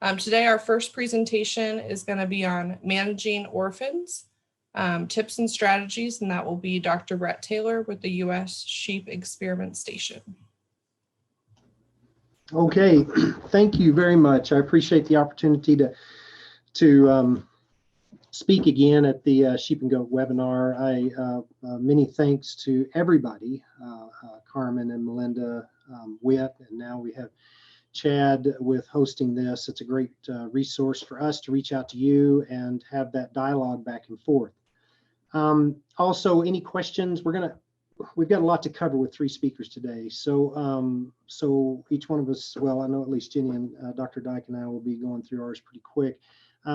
Today, our first presentation is going to be on managing orphans, tips and strategies, and that will be Dr. Brett Taylor with the U.S. Sheep Experiment Station. Okay, thank you very much. I appreciate the opportunity to speak again at the Sheep and Goat webinar. Many thanks to everybody, Carmen and Melinda, Whit, and now we have Chad with hosting this. It's a great resource for us to reach out to you and have that dialogue back and forth. Also, any questions? We've got a lot to cover with 3 speakers today. So each one of us, well, I know at least Jenny and Dr. Dyke and I will be going through ours pretty quick.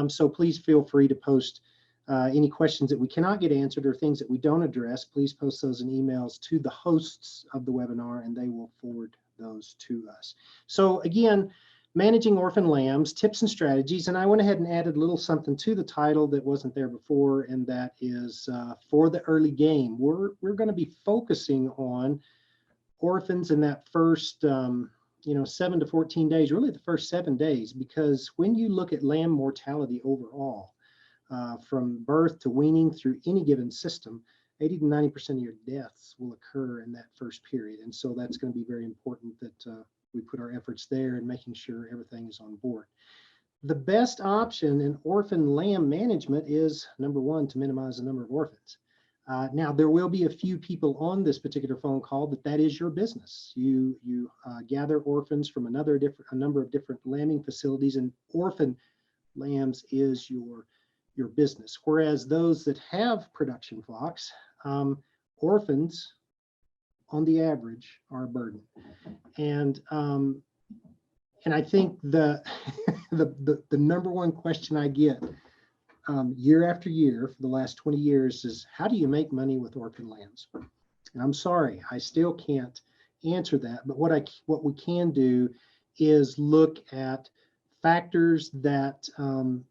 So please feel free to post any questions that we cannot get answered or things that we don't address. Please post those in emails to the hosts of the webinar and they will forward those to us. So again, managing orphan lambs, tips and strategies. And I went ahead and added a little something to the title that wasn't there before, and that is for the early game. We're going to be focusing on orphans in that first 7 to 14 days, really the first 7 days, because when you look at lamb mortality overall, from birth to weaning through any given system, 80 to 90% of your deaths will occur in that first period. And so that's going to be very important that we put our efforts there and making sure everything is on board. The best option in orphan lamb management is, number one, to minimize the number of orphans. Now, there will be a few people on this particular phone call that is your business. You gather orphans from a number of different lambing facilities, and orphan lambs is your business. Whereas those that have production flocks, orphans, on the average, are a burden. And I think the number one question I get year after year for the last 20 years is, how do you make money with orphan lambs? And I'm sorry, I still can't answer that. But what we can do is look at factors that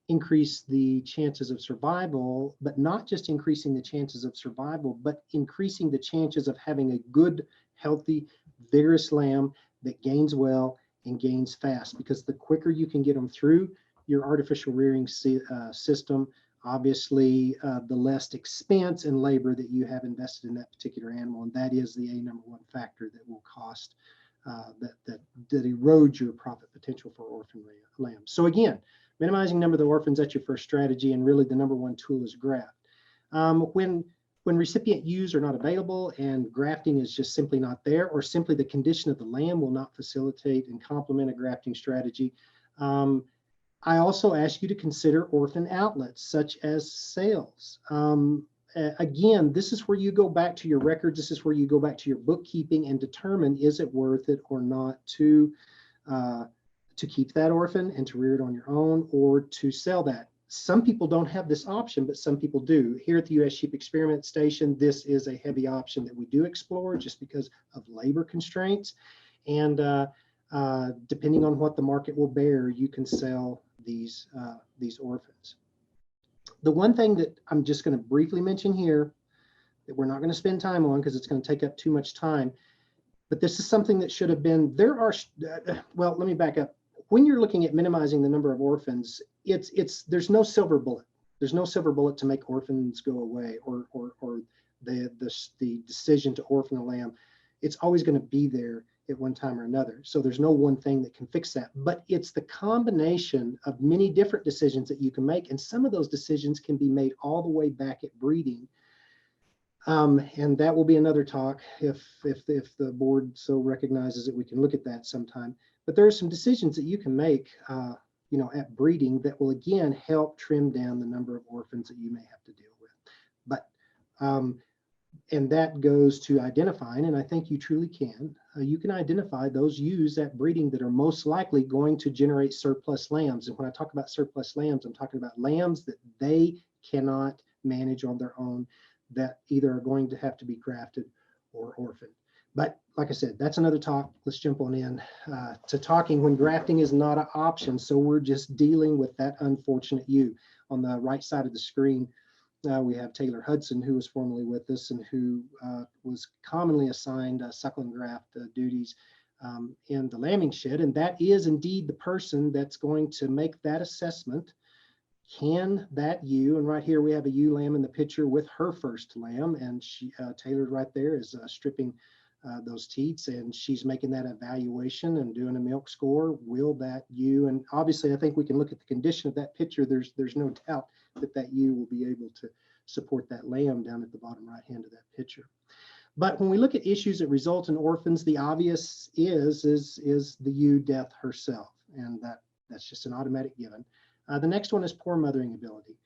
increase the chances of survival, but not just increasing the chances of survival, but increasing the chances of having a good, healthy, vigorous lamb that gains well and gains fast. Because the quicker you can get them through your artificial rearing system, obviously the less expense and labor that you have invested in that particular animal. And that is the number one factor that will cost that erodes your profit potential for orphan lambs. So again, minimizing number of the orphans, that's your first strategy, and really the number one tool is graft. When recipient ewes are not available and grafting is just simply not there, or simply the condition of the lamb will not facilitate and complement a grafting strategy, I also ask you to consider orphan outlets such as sales. Again, this is where you go back to your records. This is where you go back to your bookkeeping and determine, is it worth it or not to keep that orphan and to rear it on your own, or to sell that. Some people don't have this option, but some people do. Here at the U.S. Sheep Experiment Station, this is a heavy option that we do explore just because of labor constraints. And depending on what the market will bear, you can sell these orphans. The one thing that I'm just going to briefly mention here that we're not going to spend time on because it's going to take up too much time, but this is something that should have been, well, let me back up. When you're looking at minimizing the number of orphans, there's no silver bullet. There's no silver bullet to make orphans go away, or the decision to orphan a lamb. It's always going to be there at one time or another. So there's no one thing that can fix that, but it's the combination of many different decisions that you can make. And some of those decisions can be made all the way back at breeding. And that will be another talk if the board so recognizes that we can look at that sometime. But there are some decisions that you can make, at breeding that will again help trim down the number of orphans that you may have to deal with. But and that goes to identifying, and I think you truly can. You can identify those ewes at breeding that are most likely going to generate surplus lambs. And when I talk about surplus lambs, I'm talking about lambs that they cannot manage on their own, that either are going to have to be grafted or orphaned. But like I said, that's another talk. Let's jump on in to talking when grafting is not an option. So we're just dealing with that unfortunate ewe. On the right side of the screen, we have Taylor Hudson, who was formerly with us and who was commonly assigned suckling graft duties in the lambing shed, and that is indeed the person that's going to make that assessment. Can that ewe, and right here we have a ewe lamb in the picture with her first lamb, and she Taylor right there is stripping those teats, and she's making that evaluation and doing a milk score. Will that ewe, and obviously I think we can look at the condition of that picture. There's no doubt that that ewe will be able to support that lamb down at the bottom right hand of that picture. But when we look at issues that result in orphans, the obvious is the ewe death herself, and that's just an automatic given. The next one is poor mothering ability.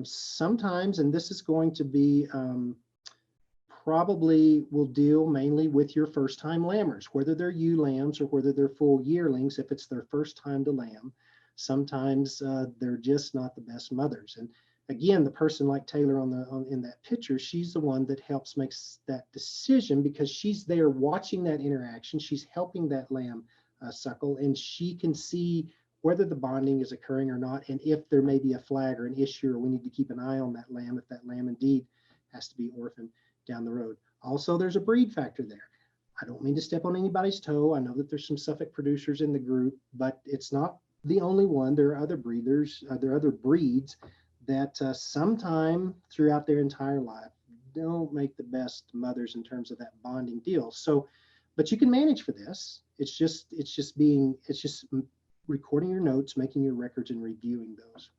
Sometimes, and this is going to be probably will deal mainly with your first time lambers, whether they're ewe lambs or whether they're full yearlings. If it's their first time to lamb, sometimes they're just not the best mothers. And again, the person like Taylor in that picture, she's the one that helps makes that decision, because she's there watching that interaction. She's helping that lamb suckle, and she can see whether the bonding is occurring or not, and if there may be a flag or an issue, or we need to keep an eye on that lamb if that lamb indeed has to be orphaned down the road. Also, there's a breed factor there. I don't mean to step on anybody's toe. I know that there's some Suffolk producers in the group, but it's not the only one. There are other breeders, there are other breeds that sometime throughout their entire life don't make the best mothers in terms of that bonding deal. So, but you can manage for this. It's just recording your notes, making your records, and reviewing those.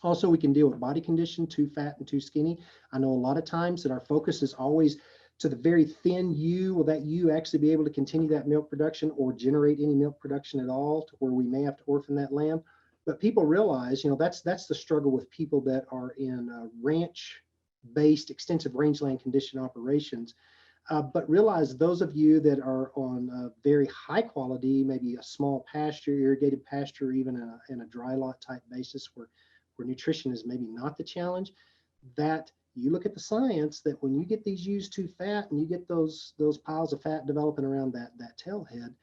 Also, we can deal with body condition, too fat and too skinny. I know a lot of times that our focus is always to the very thin ewe. Will that ewe actually be able to continue that milk production or generate any milk production at all, to where we may have to orphan that lamb? But people realize, that's the struggle with people that are in ranch-based extensive rangeland condition operations. But realize those of you that are on very high quality, maybe a small pasture, irrigated pasture, or even in a dry lot type basis where nutrition is maybe not the challenge, that you look at the science that when you get these ewes too fat and you get those piles of fat developing around that tail head,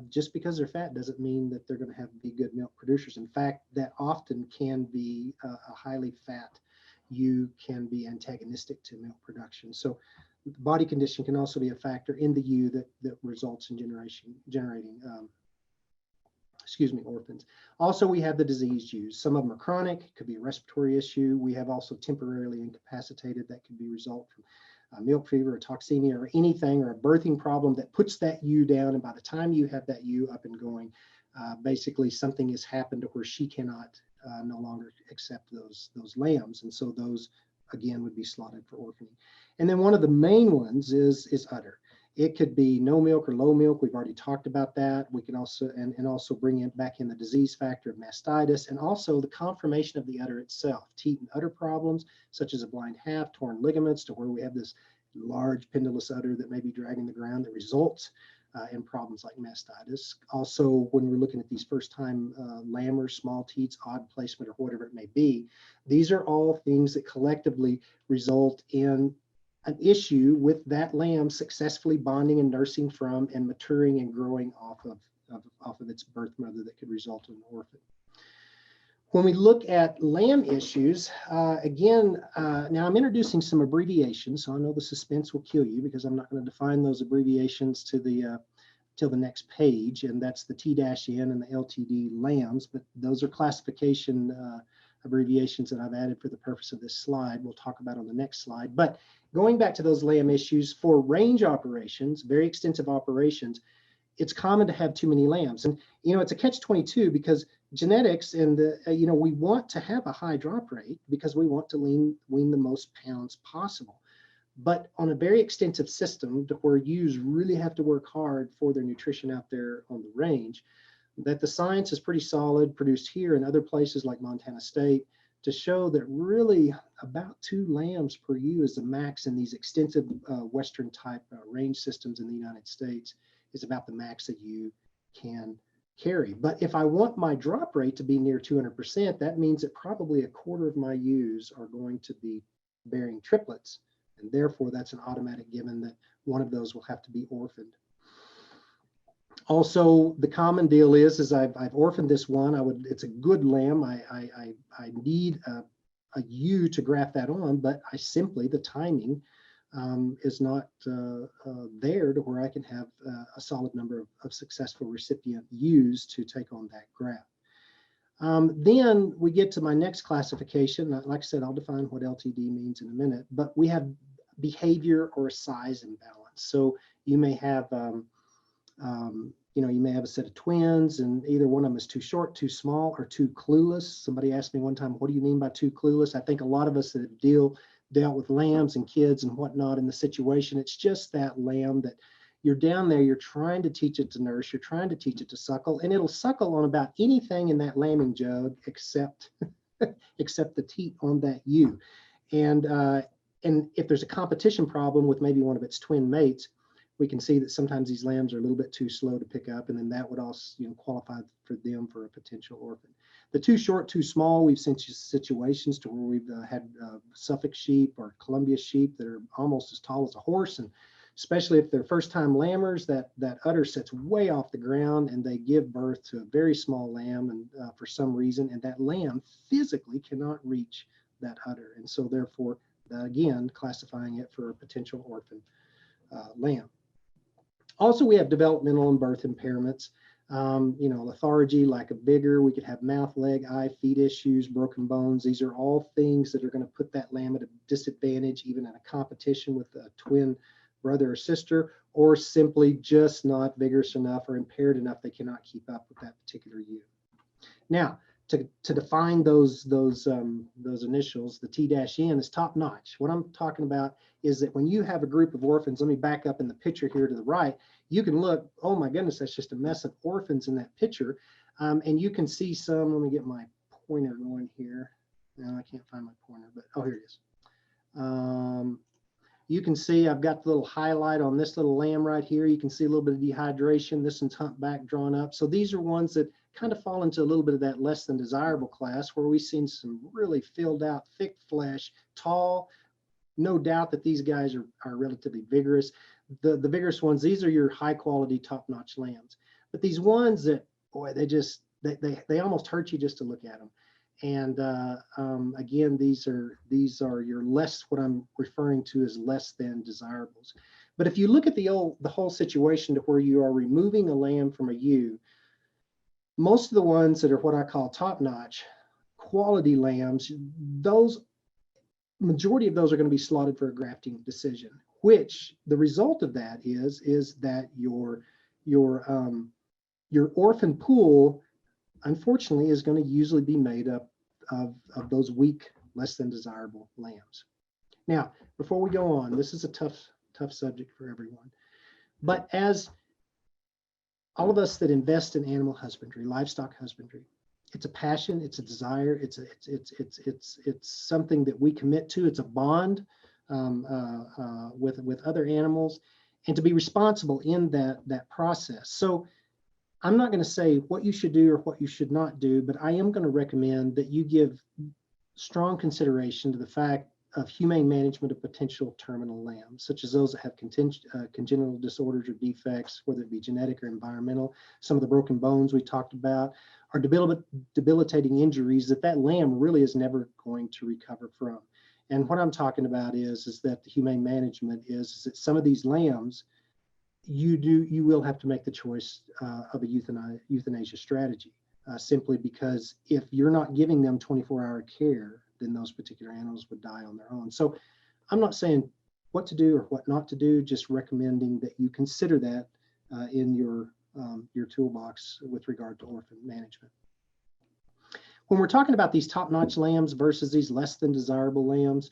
just because they're fat doesn't mean that they're going to be good milk producers. In fact, that often can be a highly fat ewe can be antagonistic to milk production. So body condition can also be a factor in the ewe that results in generating orphans. Also, we have the diseased ewes. Some of them are chronic, it could be a respiratory issue. We have also temporarily incapacitated, that could be result from milk fever or toxemia or anything, or a birthing problem that puts that ewe down. And by the time you have that ewe up and going, basically something has happened to where she cannot no longer accept those lambs. And so those, again, would be slotted for orphaning. And then one of the main ones is udder. It could be no milk or low milk. We've already talked about that. We can also, and also bring it back in the disease factor of mastitis, and also the conformation of the udder itself. Teat and udder problems, such as a blind half, torn ligaments, to where we have this large pendulous udder that may be dragging the ground that results in problems like mastitis. Also, when we're looking at these first-time lambers, small teats, odd placement, or whatever it may be, these are all things that collectively result in an issue with that lamb successfully bonding and nursing from and maturing and growing off of its birth mother that could result in an orphan. When we look at lamb issues, again, now I'm introducing some abbreviations, so I know the suspense will kill you because I'm not going to define those abbreviations till the next page, and that's the T-N and the LTD lambs, but those are classification abbreviations that I've added for the purpose of this slide. We'll talk about on the next slide. But going back to those lamb issues, for range operations, very extensive operations, it's common to have too many lambs. And, it's a catch-22 because genetics and we want to have a high drop rate because we want to wean the most pounds possible. But on a very extensive system to where ewes really have to work hard for their nutrition out there on the range, that the science is pretty solid, produced here and other places like Montana State, to show that really about 2 lambs per ewe is the max in these extensive Western type range systems in the United States, is about the max that you can carry. But if I want my drop rate to be near 200%, that means that probably a quarter of my ewes are going to be bearing triplets. And therefore, that's an automatic given that one of those will have to be orphaned. Also, the common deal is I've orphaned this one. It's a good lamb. I need a ewe to graft that on, but the timing is not there to where I can have a solid number of successful recipient ewes to take on that graft. Then we get to my next classification. Like I said, I'll define what LTD means in a minute, but we have behavior or size imbalance. So you may have, you may have a set of twins and either one of them is too short, too small, or too clueless. Somebody asked me one time, what do you mean by too clueless? I think a lot of us that have dealt with lambs and kids and whatnot in the situation, it's just that lamb that you're down there, you're trying to teach it to nurse, you're trying to teach it to suckle, and it'll suckle on about anything in that lambing jug except except the teat on that ewe. And if there's a competition problem with maybe one of its twin mates, we can see that sometimes these lambs are a little bit too slow to pick up, and then that would also qualify for them for a potential orphan. The too short, too small, we've seen situations to where we've had Suffolk sheep or Columbia sheep that are almost as tall as a horse, and especially if they're first-time lambers, that udder sits way off the ground and they give birth to a very small lamb, and for some reason, and that lamb physically cannot reach that udder, and so therefore, again, classifying it for a potential orphan lamb. Also, we have developmental and birth impairments. Lethargy, lack of vigor. We could have mouth, leg, eye, feet issues, broken bones. These are all things that are going to put that lamb at a disadvantage, even in a competition with a twin brother or sister, or simply just not vigorous enough or impaired enough they cannot keep up with that particular ewe. Now, to define those initials, the T-N is top notch. What I'm talking about is that when you have a group of orphans, let me back up in the picture here to the right, you can look, oh my goodness, that's just a mess of orphans in that picture. And you can see some, let me get my pointer going here. No, I can't find my pointer, but oh, here it is. You can see I've got the little highlight on this little lamb right here. You can see a little bit of dehydration. This one's humpback drawn up. So these are ones that kind of fall into a little bit of that less than desirable class, where we've seen some really filled out, thick flesh, tall. No doubt that these guys are relatively vigorous. The vigorous ones, these are your high quality, top notch lambs. But these ones that, boy, they almost hurt you just to look at them. And again, these are your less, what I'm referring to as less than desirables. But if you look at the whole situation to where you are removing a lamb from a ewe, most of the ones that are what I call top-notch quality lambs, those majority of those are going to be slotted for a grafting decision, which the result of that is that your orphan pool, unfortunately, is going to usually be made up of those weak, less than desirable lambs. Now, before we go on, this is a tough subject for everyone, but as all of us that invest in animal husbandry, livestock husbandry, it's a passion, it's a desire, it's something that we commit to. It's a bond with other animals, and to be responsible in that process. So I'm not going to say what you should do or what you should not do, but I am going to recommend that you give strong consideration to the fact of humane management of potential terminal lambs, such as those that have congenital disorders or defects, whether it be genetic or environmental. Some of the broken bones we talked about are debilitating injuries that lamb really is never going to recover from. And what I'm talking about is that the humane management is that some of these lambs, you will have to make the choice of a euthanasia strategy, simply because if you're not giving them 24-hour care, then those particular animals would die on their own. So I'm not saying what to do or what not to do, just recommending that you consider that in your toolbox with regard to orphan management. When we're talking about these top-notch lambs versus these less than desirable lambs,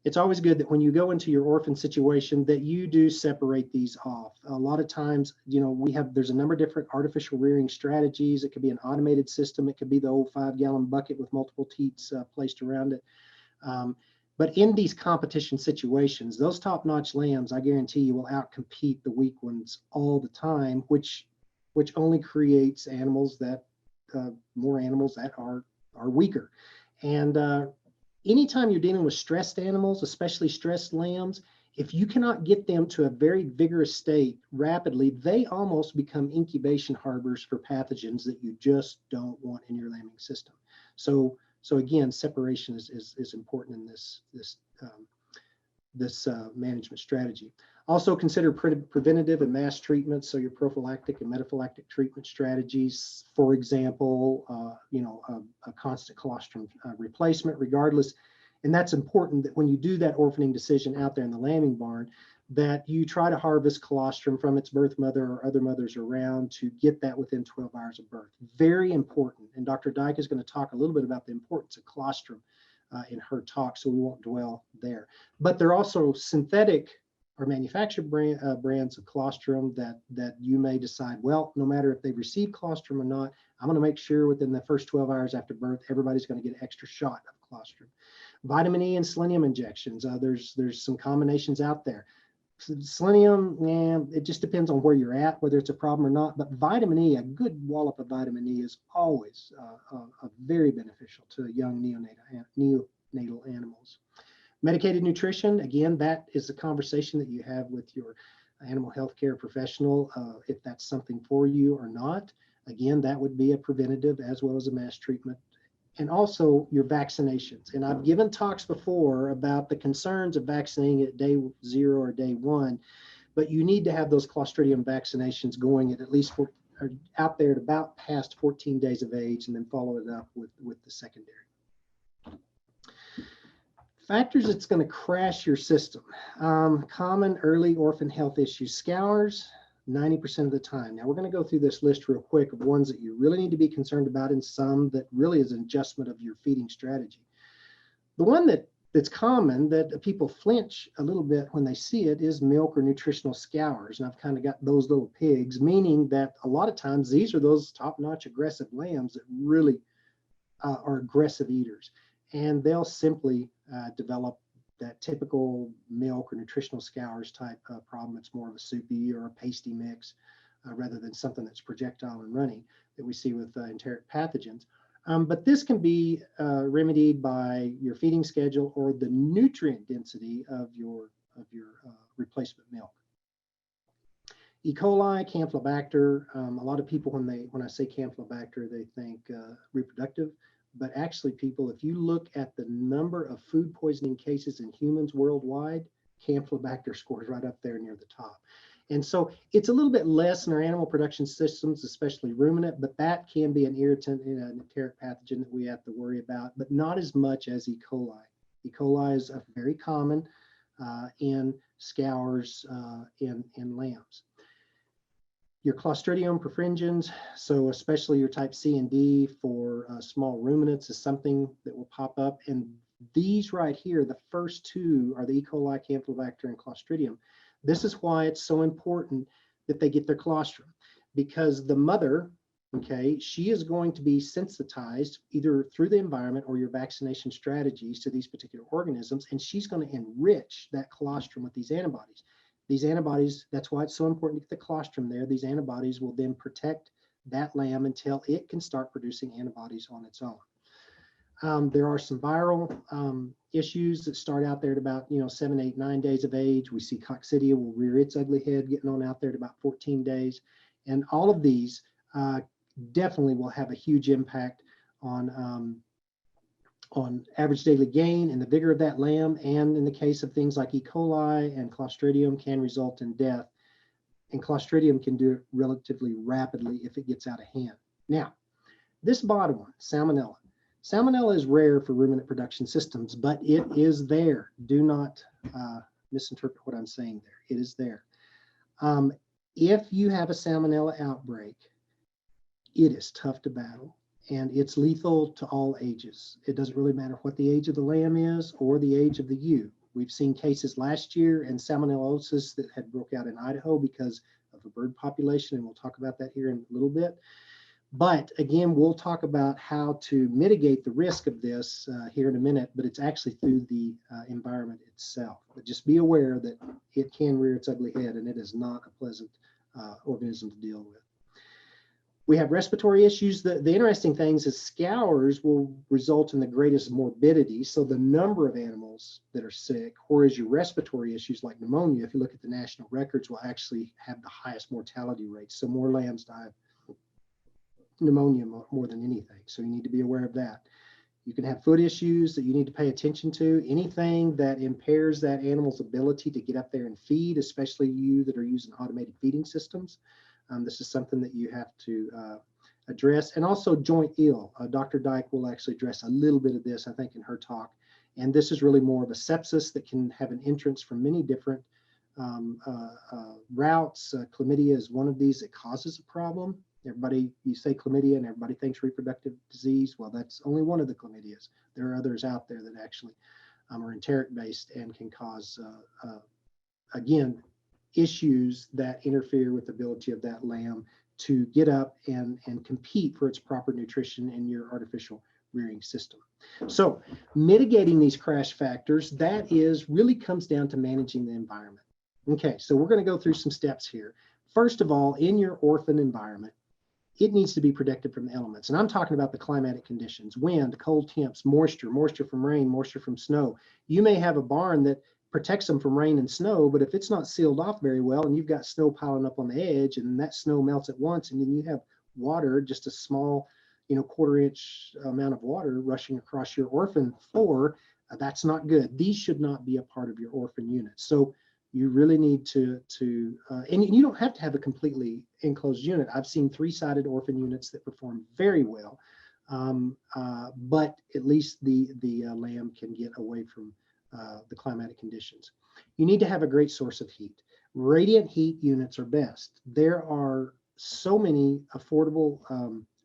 it's always good that when you go into your orphan situation that you do separate these off. A lot of times, there's a number of different artificial rearing strategies. It could be an automated system. It could be the old 5-gallon bucket with multiple teats placed around it. But in these competition situations, those top-notch lambs, I guarantee you, will outcompete the weak ones all the time, which only creates animals that more animals that are weaker. And anytime you're dealing with stressed animals, especially stressed lambs, if you cannot get them to a very vigorous state rapidly, they almost become incubation harbors for pathogens that you just don't want in your lambing system. So again, separation is important in this this management strategy. Also consider preventative and mass treatments, so your prophylactic and metaphylactic treatment strategies. For example, a constant colostrum replacement regardless. And that's important that when you do that orphaning decision out there in the lambing barn, that you try to harvest colostrum from its birth mother or other mothers around to get that within 12 hours of birth. Very important. And Dr. Dyke is going to talk a little bit about the importance of colostrum in her talk, so we won't dwell there. But there are also synthetic or manufactured brands of colostrum that you may decide, well, no matter if they've received colostrum or not, I'm going to make sure within the first 12 hours after birth, everybody's going to get an extra shot of colostrum. Vitamin E and selenium injections. There's some combinations out there. Selenium, it just depends on where you're at, whether it's a problem or not. But vitamin E, a good wallop of vitamin E is always very beneficial to young neonatal animals. Medicated nutrition, again, that is a conversation that you have with your animal health care professional, if that's something for you or not. Again, that would be a preventative as well as a mass treatment. And also your vaccinations. And I've given talks before about the concerns of vaccinating at day 0 or day 1, but you need to have those Clostridium vaccinations going at least out there at about past 14 days of age, and then follow it up with the secondary. Factors that's going to crash your system. Common early orphan health issues. Scours, 90% of the time. Now we're going to go through this list real quick of ones that you really need to be concerned about, and some that really is an adjustment of your feeding strategy. The one that's common that people flinch a little bit when they see it is milk or nutritional scours. And I've kind of got those little pigs, meaning that a lot of times these are those top-notch aggressive lambs that really are aggressive eaters. And they'll simply develop that typical milk or nutritional scours type problem. It's more of a soupy or a pasty mix rather than something that's projectile and runny that we see with enteric pathogens. But this can be remedied by your feeding schedule or the nutrient density of your replacement milk. E. coli, Campylobacter. A lot of people, when I say Campylobacter, they think reproductive. But actually, people, if you look at the number of food poisoning cases in humans worldwide, Campylobacter scores right up there near the top. And so it's a little bit less in our animal production systems, especially ruminant, but that can be an irritant and an enteric pathogen that we have to worry about, but not as much as E. coli. E. coli is very common in scours in lambs. Your Clostridium perfringens, so especially your type C and D for small ruminants, is something that will pop up. And these right here, the first two are the E. coli, Campylobacter, and Clostridium. This is why it's so important that they get their colostrum, because the mother, okay, she is going to be sensitized either through the environment or your vaccination strategies to these particular organisms, and she's going to enrich that colostrum with these antibodies. These antibodies, that's why it's so important to get the colostrum there. These antibodies will then protect that lamb until it can start producing antibodies on its own. There are some viral issues that start out there at about 7, 8, 9 days of age. We see coccidia will rear its ugly head getting on out there at about 14 days. And all of these definitely will have a huge impact on average daily gain and the vigor of that lamb, and in the case of things like E. coli and Clostridium can result in death, and Clostridium can do it relatively rapidly if it gets out of hand. Now, this bottom one, Salmonella. Salmonella is rare for ruminant production systems, but it is there. Do not misinterpret what I'm saying there. It is there. If you have a Salmonella outbreak, it is tough to battle. And it's lethal to all ages. It doesn't really matter what the age of the lamb is or the age of the ewe. We've seen cases last year in salmonellosis that had broke out in Idaho because of a bird population, and we'll talk about that here in a little bit. But again, we'll talk about how to mitigate the risk of this here in a minute, but it's actually through the environment itself. But just be aware that it can rear its ugly head, and it is not a pleasant organism to deal with. We have respiratory issues. The interesting things is scours will result in the greatest morbidity, so the number of animals that are sick, whereas your respiratory issues like pneumonia, if you look at the national records, will actually have the highest mortality rates. So more lambs die of pneumonia more than anything. So you need to be aware of that. You can have foot issues that you need to pay attention to. Anything that impairs that animal's ability to get up there and feed, especially you that are using automated feeding systems. This is something that you have to address. And also joint ill. Dr. Dyke will actually address a little bit of this, I think, in her talk. And this is really more of a sepsis that can have an entrance from many different routes. Chlamydia is one of these that causes a problem. Everybody, you say chlamydia and everybody thinks reproductive disease. Well, that's only one of the chlamydias. There are others out there that actually are enteric based and can cause, again, issues that interfere with the ability of that lamb to get up and compete for its proper nutrition in your artificial rearing system. So mitigating these crash factors, that is really comes down to managing the environment. Okay, so we're going to go through some steps here. First of all, in your orphan environment, it needs to be protected from the elements. And I'm talking about the climatic conditions: wind, cold temps, moisture, moisture from rain, moisture from snow. You may have a barn that protects them from rain and snow, but if it's not sealed off very well and you've got snow piling up on the edge and that snow melts at once and then you have water, just a small, 1/4 inch amount of water rushing across your orphan floor, that's not good. These should not be a part of your orphan unit. So you really need to and you don't have to have a completely enclosed unit. I've seen 3-sided orphan units that perform very well, but at least the lamb can get away from the climatic conditions. You need to have a great source of heat. Radiant heat units are best. There are so many affordable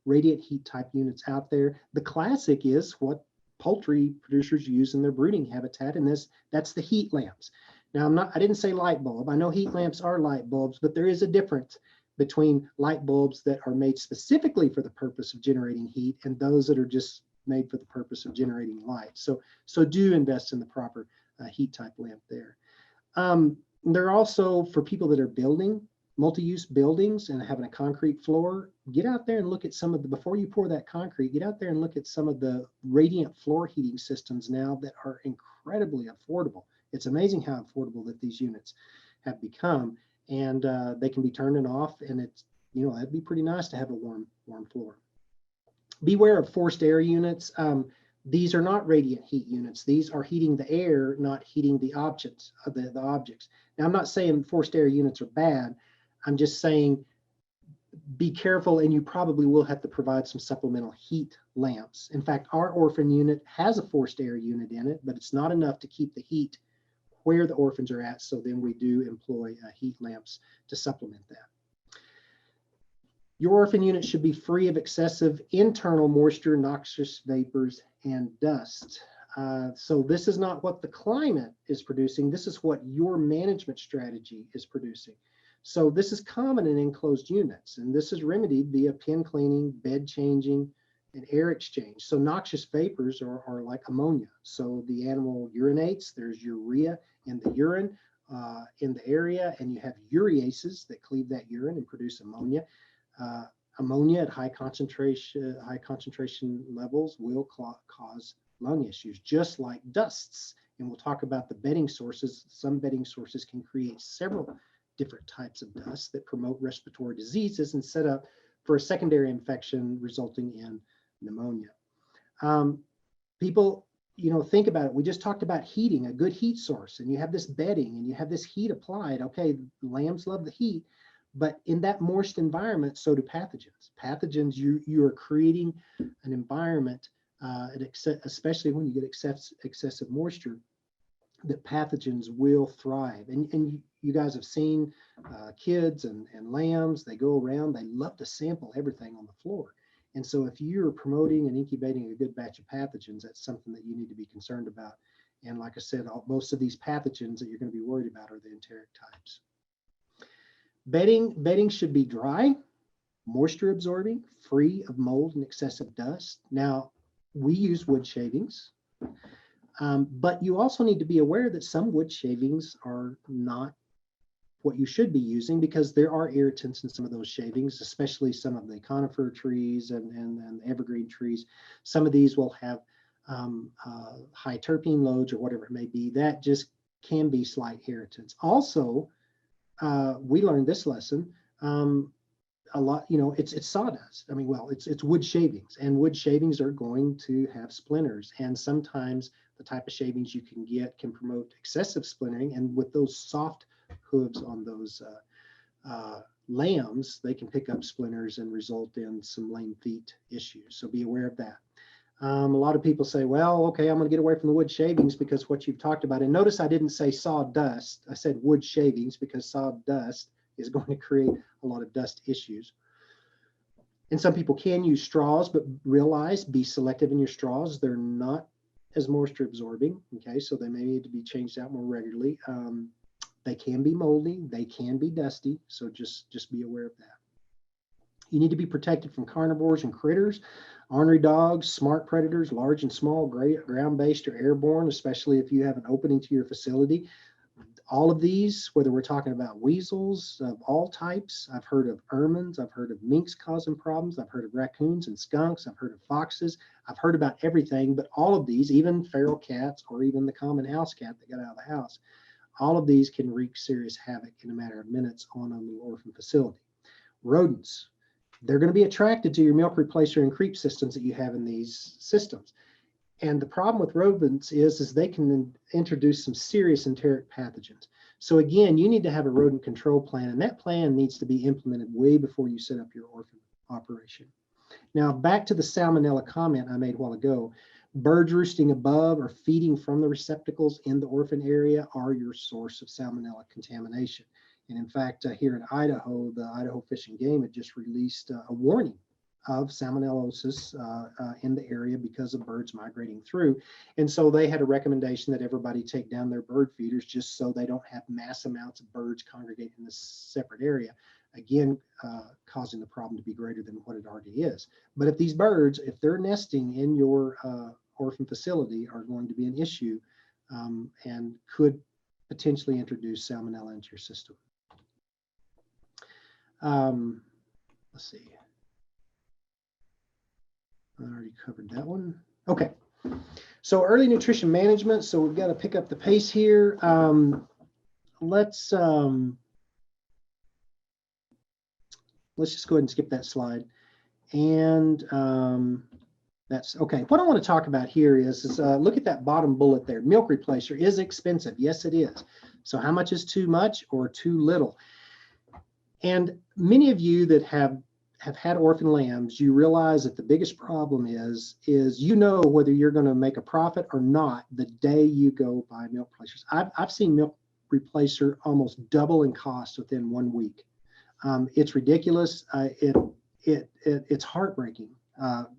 radiant heat type units out there. The classic is what poultry producers use in their breeding habitat, and that's the heat lamps. Now, I didn't say light bulb. I know heat lamps are light bulbs, but there is a difference between light bulbs that are made specifically for the purpose of generating heat and those that are just made for the purpose of generating light. So do invest in the proper heat type lamp there. They're also, for people that are building multi-use buildings and having a concrete floor, get out there and look at some of the, before you pour that concrete, get out there and look at some of the radiant floor heating systems now that are incredibly affordable. It's amazing how affordable that these units have become, and they can be turned on off, and it's, it'd be pretty nice to have a warm floor. Beware of forced air units. These are not radiant heat units. These are heating the air, not heating the objects. The objects. Now, I'm not saying forced air units are bad. I'm just saying be careful, and you probably will have to provide some supplemental heat lamps. In fact, our orphan unit has a forced air unit in it, but it's not enough to keep the heat where the orphans are at. So then we do employ heat lamps to supplement that. Your orphan unit should be free of excessive internal moisture, noxious vapors, and dust. So this is not what the climate is producing. This is what your management strategy is producing. So this is common in enclosed units, and this is remedied via pen cleaning, bed changing, and air exchange. So noxious vapors are like ammonia. So the animal urinates, there's urea in the urine in the area, and you have ureases that cleave that urine and produce ammonia. Ammonia at high concentration levels will cause lung issues, just like dusts. And we'll talk about the bedding sources. Some bedding sources can create several different types of dust that promote respiratory diseases and set up for a secondary infection resulting in pneumonia. People, think about it. We just talked about heating, a good heat source, and you have this bedding and you have this heat applied. Okay, lambs love the heat, but in that moist environment, so do pathogens. Pathogens, you are creating an environment, especially when you get excessive moisture, that pathogens will thrive. And you guys have seen kids and lambs, they go around, they love to sample everything on the floor. And so if you're promoting and incubating a good batch of pathogens, that's something that you need to be concerned about. And like I said, most of these pathogens that you're going to be worried about are the enteric types. Bedding should be dry, moisture absorbing, free of mold and excessive dust. Now, we use wood shavings, but you also need to be aware that some wood shavings are not what you should be using, because there are irritants in some of those shavings, especially some of the conifer trees and evergreen trees. Some of these will have high terpene loads or whatever it may be. That just can be slight irritants. Also, we learned this lesson. a lot, it's sawdust. I mean, well, it's wood shavings, and wood shavings are going to have splinters. And sometimes the type of shavings you can get can promote excessive splintering. And with those soft hooves on those lambs, they can pick up splinters and result in some lame feet issues. So be aware of that. A lot of people say, well, okay, I'm going to get away from the wood shavings because what you've talked about. And notice I didn't say sawdust. I said wood shavings because sawdust is going to create a lot of dust issues. And some people can use straws, but realize, be selective in your straws. They're not as moisture absorbing. Okay, so they may need to be changed out more regularly. They can be moldy. They can be dusty. So just be aware of that. You need to be protected from carnivores and critters, ornery dogs, smart predators, large and small, ground-based or airborne, especially if you have an opening to your facility. All of these, whether we're talking about weasels of all types, I've heard of ermines, I've heard of minks causing problems, I've heard of raccoons and skunks, I've heard of foxes, I've heard about everything, but all of these, even feral cats or even the common house cat that got out of the house, all of these can wreak serious havoc in a matter of minutes on a little orphan facility. Rodents, they're going to be attracted to your milk replacer and creep systems that you have in these systems. And the problem with rodents is they can introduce some serious enteric pathogens. So again, you need to have a rodent control plan, and that plan needs to be implemented way before you set up your orphan operation. Now, back to the salmonella comment I made a while ago. Birds roosting above or feeding from the receptacles in the orphan area are your source of salmonella contamination. And in fact, here in Idaho, the Idaho Fish and Game had just released a warning of salmonellosis in the area because of birds migrating through. And so they had a recommendation that everybody take down their bird feeders just so they don't have mass amounts of birds congregate in this separate area, again, causing the problem to be greater than what it already is. But if these birds, if they're nesting in your orphan facility, are going to be an issue and could potentially introduce salmonella into your system. Let's see. I already covered that one. Okay. So early nutrition management. So we've got to pick up the pace here. Let's just go ahead and skip that slide. And that's okay. What I want to talk about here is look at that bottom bullet there. Milk replacer is expensive. Yes, it is. So how much is too much or too little? And many of you that have had orphan lambs, you realize that the biggest problem is whether you're going to make a profit or not the day you go buy milk replacers. I've seen milk replacer almost double in cost within 1 week. It's ridiculous. It's heartbreaking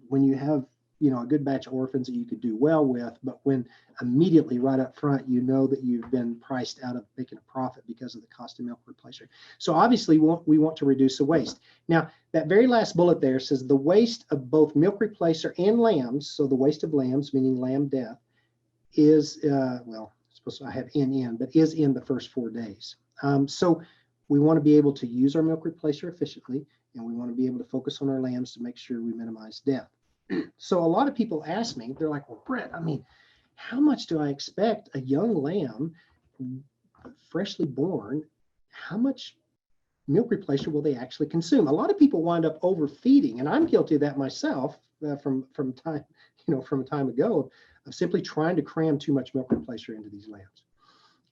when you have a good batch of orphans that you could do well with, but when immediately right up front that you've been priced out of making a profit because of the cost of milk replacer. So obviously we want to reduce the waste. Now that very last bullet there says the waste of both milk replacer and lambs, so the waste of lambs, meaning lamb death, is I have in, but is in the first 4 days. So we want to be able to use our milk replacer efficiently, and we want to be able to focus on our lambs to make sure we minimize death. So a lot of people ask me, they're like, well, Brett, I mean, how much do I expect a young lamb, freshly born, how much milk replacer will they actually consume? A lot of people wind up overfeeding, and I'm guilty of that myself from a time ago of simply trying to cram too much milk replacer into these lambs.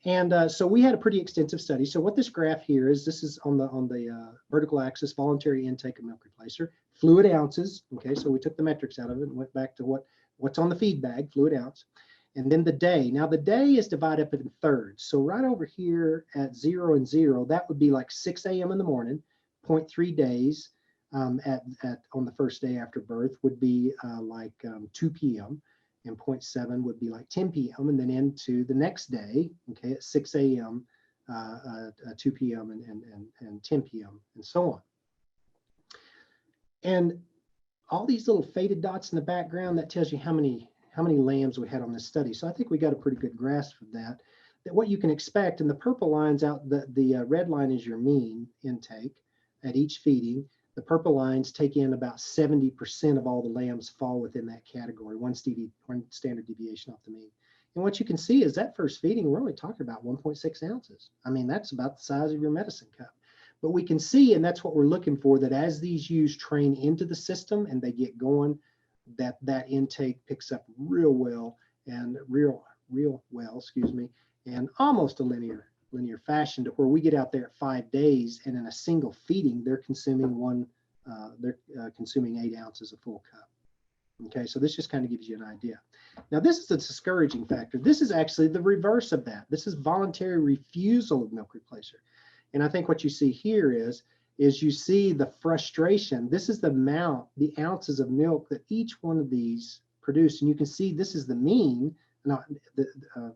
And so we had a pretty extensive study. So what this graph here is, this is on the vertical axis, voluntary intake of milk replacer, fluid ounces. Okay, so we took the metrics out of it and went back to what's on the feed bag, fluid ounce. And then the day. Now the day is divided up in thirds. So right over here at 0 and 0, that would be like 6 a.m. in the morning, 0.3 days on the first day after birth would be like 2 p.m. and 0.7 would be like 10 p.m. and then into the next day, okay, at 6 a.m., 2 p.m. and 10 p.m. and so on. And all these little faded dots in the background, that tells you how many lambs we had on this study. So I think we got a pretty good grasp of that what you can expect. And the purple line's out, the red line is your mean intake at each feeding. The purple lines take in about 70% of all the lambs fall within that category, one standard deviation off the mean. And what you can see is that first feeding, we're only talking about 1.6 ounces. I mean, that's about the size of your medicine cup. But we can see, and that's what we're looking for, that as these ewes train into the system and they get going, that intake picks up real well and real well, excuse me, and almost a linear fashion, to where we get out there at 5 days and in a single feeding, they're consuming consuming 8 ounces of full cup. Okay, so this just kind of gives you an idea. Now, this is the discouraging factor. This is actually the reverse of that. This is voluntary refusal of milk replacer. And I think what you see here is you see the frustration. This is the amount, the ounces of milk that each one of these produce. And you can see this is the mean, not the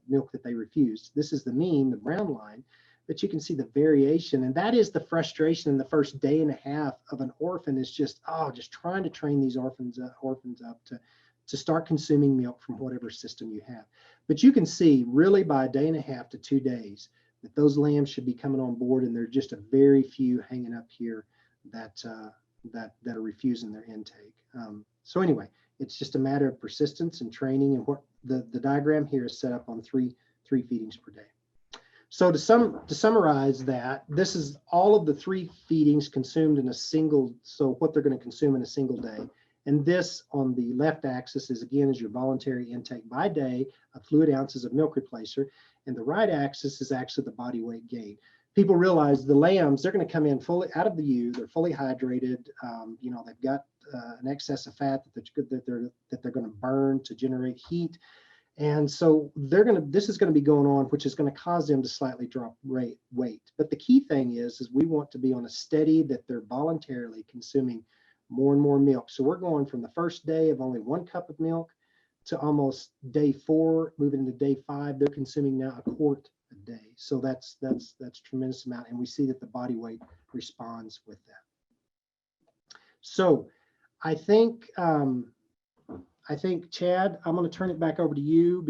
milk that they refused. This is the mean, the brown line, but you can see the variation. And that is the frustration in the first day and a half of an orphan, is just trying to train these orphans up to start consuming milk from whatever system you have. But you can see really by a day and a half to 2 days that those lambs should be coming on board, and there are just a very few hanging up here that are refusing their intake. So anyway, it's just a matter of persistence and training, and what the diagram here is set up on three feedings per day. So to summarize that, this is all of the 3 feedings consumed in a single, so what they're going to consume in a single day. And this on the left axis is your voluntary intake by day of fluid ounces of milk replacer. And the right axis is actually the body weight gain. People realize the lambs, they're going to come in fully out of the ewe, they're fully hydrated. They've got an excess of fat that they're going to burn to generate heat. And so this is going to be going on, which is going to cause them to slightly drop weight. But the key thing is we want to be on a steady, that they're voluntarily consuming more and more milk. So we're going from the first day of only 1 cup of milk to almost day 4, moving into day 5, they're consuming now a quart a day. So that's tremendous amount. And we see that the body weight responds with that. So I think, Chad, I'm going to turn it back over to you.